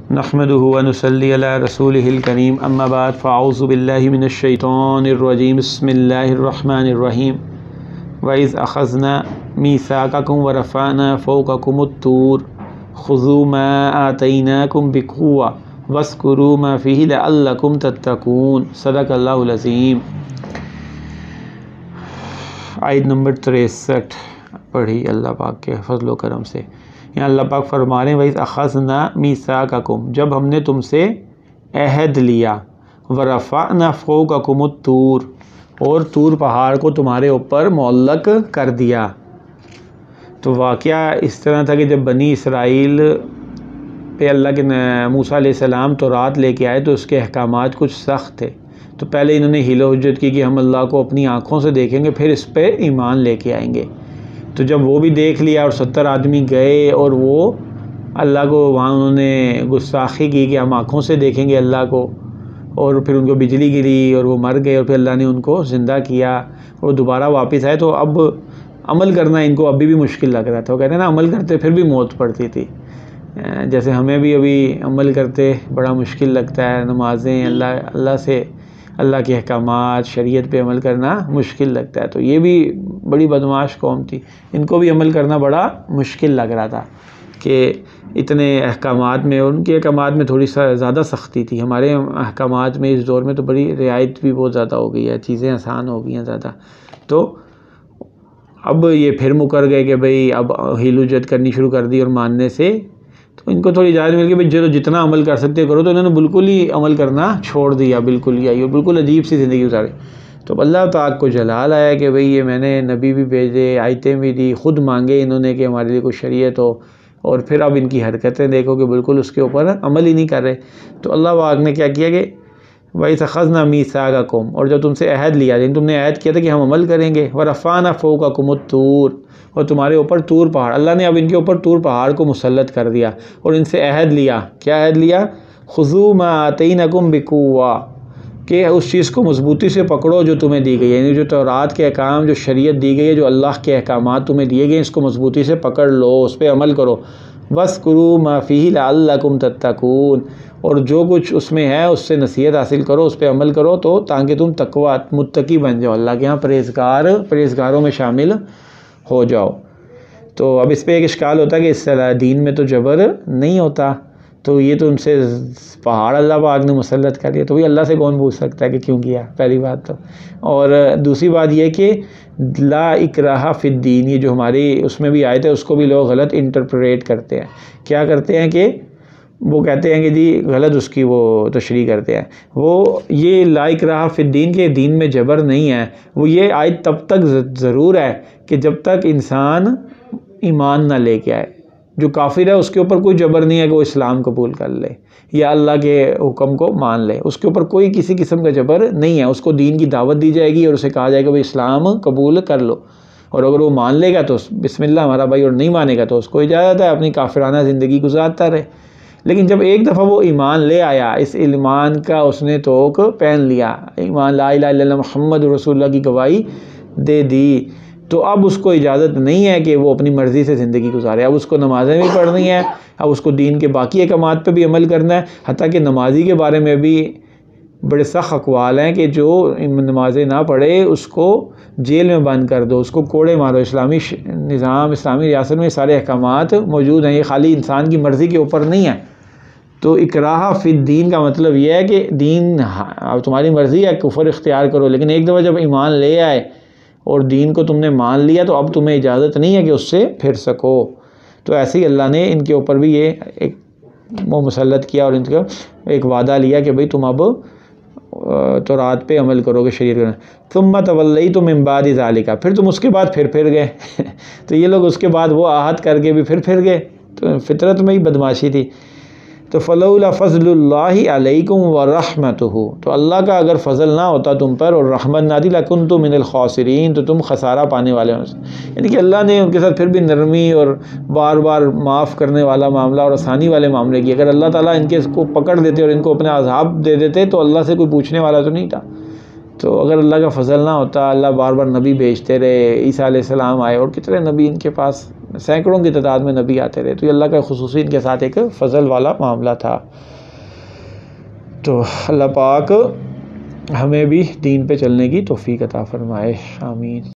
نحمده ونصلي على رسوله الكريم اما بعد فاعوذ بالله من الشيطان الرجيم بسم الله الرحمن الرحيم وإذ أخذنا ميثاقكم ورفعنا فوقكم الطور خذوا ما آتيناكم بقوة واذكروا ما فيه لعلكم تتقون صدق اللہ العظیم۔ آیت نمبر 63 پڑھی اللہ پاک کے فضل و کرم سے۔ یہاں اللہ پاک فرما رہے ہیں وَإِذْ أَخَذْنَا مِيثَاقَكُمْ، جب ہم نے تم سے عہد لیا، وَرَفَعْنَا فَوْقَكُمُ الطُّورَ، اور طور پہاڑ کو تمہارے اوپر معلق کر دیا۔ تو واقعہ اس طرح تھا کہ جب بنی اسرائیل پہ اللہ کے موسیٰ علیہ السلام تورات لے کے آئے تو اس کے احکامات کچھ سخت تھے، تو پہلے انہوں نے حیل و حجت کی کہ ہم اللہ کو اپنی آنکھوں سے دیکھیں گے پھر اس پہ ایمان لے کے آئیں گے۔ تو جب وہ بھی دیکھ لیا اور 70 آدمی گئے اور وہ اللہ کو وہاں انہوں نے گستاخی کی کہ ہم آنکھوں سے دیکھیں گے اللہ کو، اور پھر ان کو بجلی گری اور وہ مر گئے، اور پھر اللہ نے ان کو زندہ کیا اور دوبارہ واپس آئے، تو اب عمل کرنا ان کو ابھی بھی مشکل لگ رہا تھا۔ وہ کہتے ہیں نا عمل کرتے پھر بھی موت پڑتی تھی، جیسے ہمیں بھی ابھی عمل کرتے بڑا مشکل لگتا ہے، نمازیں اللہ سے اللہ کے احکامات شریعت پہ عمل کرنا مشکل لگتا ہے۔ تو یہ بھی بڑی بدمعاش قوم تھی، ان کو بھی عمل کرنا بڑا مشکل لگ رہا تھا کہ اتنے احکامات میں، ان کے احکامات میں تھوڑی زیادہ سختی تھی، ہمارے احکامات میں اس دور میں تو بڑی رعایت بھی بہت زیادہ ہو گئی ہے، چیزیں آسان ہو گئی ہیں زیادہ۔ تو اب یہ پھر مکر گئے کہ بھئی اب حیل و حجت کرنی شروع کر دی اور ماننے سے، تو ان کو تھوڑی اجازت مل گئی بھئی چلو جتنا عمل کر سکتے کرو، تو انہوں نے بالکل ہی عمل کرنا چھوڑ دیا، بالکل ہی اور بالکل عجیب سی زندگی گزارے۔ تو اللہ تعالیٰ کو جلال آیا کہ بھئی یہ میں نے نبی بھی بھیجے، آیتیں بھی دی، خود مانگے انہوں نے کہ ہمارے لیے کوئی شریعت ہو، اور پھر اب ان کی حرکتیں دیکھو کہ بالکل اس کے اوپر عمل ہی نہیں کر رہے۔ تو اللہ پاک نے کیا کیا کہ وَإِذْ أَخَذْنَا مِيثَاقَكُمْ، اور جب تم سے عہد لیا، یعنی تم نے عہد کیا تھا کہ ہم عمل کریں گے، وَرَفَعْنَا فَوْقَكُمُ الطُّورَ، اور تمہارے اوپر طور پہاڑ، اللہ نے اب ان کے اوپر طور پہاڑ کو مسلط کر دیا اور ان سے عہد لیا۔ کیا عہد لیا؟ خُذُوا مَا آتَيْنَاكُمْ بِقُوَّةٍ، کہ اس چیز کو مضبوطی سے پکڑو جو تمہیں دی گئی ہے، یعنی جو تورات کے احکام، جو شریعت دی گئی ہے، جو اللہ کے احکامات تمہیں دیے گئے ہیں، اس کو مضبوطی سے پکڑ لو، اس پہ عمل کرو۔ وَاذْكُرُوا مَا فِيهِ لَعَلَّكُمْ تَتَّقُونَ، اور جو کچھ اس میں ہے اس سے نصیحت حاصل کرو، اس پہ عمل کرو، تو تاکہ تم تقویٰ متقی بن جاؤ، اللہ کے ہاں پرہیزگاروں میں شامل ہو جاؤ۔ تو اب اس پہ ایک اشکال ہوتا ہے کہ اس دین میں تو جبر نہیں ہوتا، تو یہ تو ان سے پہاڑ اللہ پاک نے مسلط کر دیا، تو بھی اللہ سے کون پوچھ سکتا ہے کہ کیوں کیا، پہلی بات تو۔ اور دوسری بات یہ کہ لا اکراہ فی الدین، یہ جو ہماری اس میں بھی آیت ہے اس کو بھی لوگ غلط انٹرپریٹ کرتے ہیں۔ کیا کرتے ہیں کہ وہ کہتے ہیں کہ جی غلط اس کی وہ تشریح کرتے ہیں، وہ یہ لا اکراہ فی الدین کے دین میں جبر نہیں ہے، وہ یہ آیت تب تک ضرور ہے کہ جب تک انسان ایمان نہ لے کے آئے۔ جو کافر ہے اس کے اوپر کوئی جبر نہیں ہے کہ وہ اسلام قبول کر لے یا اللہ کے حکم کو مان لے، اس کے اوپر کوئی کسی قسم کا جبر نہیں ہے، اس کو دین کی دعوت دی جائے گی اور اسے کہا جائے گا بھئی اسلام قبول کر لو، اور اگر وہ مان لے گا تو بسم اللہ ہمارا بھائی، اور نہیں مانے گا تو اس کو اجازت ہے اپنی کافرانہ زندگی گزارتا رہے۔ لیکن جب ایک دفعہ وہ ایمان لے آیا، اس ایمان کا اس نے توق پہن لیا، ایمان لا الہ الا اللہ محمد رسول اللہ کی گواہی دے دی، تو اب اس کو اجازت نہیں ہے کہ وہ اپنی مرضی سے زندگی گزارے۔ اب اس کو نمازیں بھی پڑھنی ہیں، اب اس کو دین کے باقی احکامات پہ بھی عمل کرنا ہے، حتیٰ کہ نمازی کے بارے میں بھی بڑے سخت اقوال ہیں کہ جو نمازیں نہ پڑھے اس کو جیل میں بند کر دو، اس کو کوڑے مارو۔ اسلامی نظام، اسلامی ریاست میں سارے احکامات موجود ہیں، یہ خالی انسان کی مرضی کے اوپر نہیں ہے۔ تو اکراہ فی الدین کا مطلب یہ ہے کہ دین اب تمہاری مرضی ہے، کفر اختیار کرو، لیکن ایک دفعہ جب ایمان لے آئے اور دین کو تم نے مان لیا تو اب تمہیں اجازت نہیں ہے کہ اس سے پھر سکو۔ تو ایسے ہی اللہ نے ان کے اوپر بھی یہ ایک وہ مسلط کیا اور ان کا ایک وعدہ لیا کہ بھئی تم اب تورات پہ عمل کرو گے، شریعت کرنا۔ ثم تولیتم من بعد ذلک، پھر تم اس کے بعد پھر گئے تو یہ لوگ اس کے بعد وہ عہد کر کے بھی پھر گئے، تو فطرت میں ہی بدمعاشی تھی۔ تو فلولا فضل اللہ علیکم ورحمتہ، تو اللہ کا اگر فضل نہ ہوتا تم پر اور رحمت نہ دی، لکنتم من الخاسرین، تو تم خسارہ پانے والے ہوں سے۔ یعنی کہ اللہ نے ان کے ساتھ پھر بھی نرمی اور بار بار معاف کرنے والا معاملہ اور آسانی والے معاملے کیے۔ اگر اللہ تعالیٰ ان کے کو پکڑ دیتے اور ان کو اپنے عذاب دے دیتے تو اللہ سے کوئی پوچھنے والا تو نہیں تھا۔ تو اگر اللہ کا فضل نہ ہوتا، اللہ بار بار نبی بھیجتے رہے، عیسیٰ علیہ السلام آئے اور کتنے نبی ان کے پاس سینکڑوں کی تعداد میں نبی آتے رہے، تو یہ اللہ کا خصوصی ان کے ساتھ ایک فضل والا معاملہ تھا۔ تو اللہ پاک ہمیں بھی دین پہ چلنے کی توفیق عطا فرمائے، آمین۔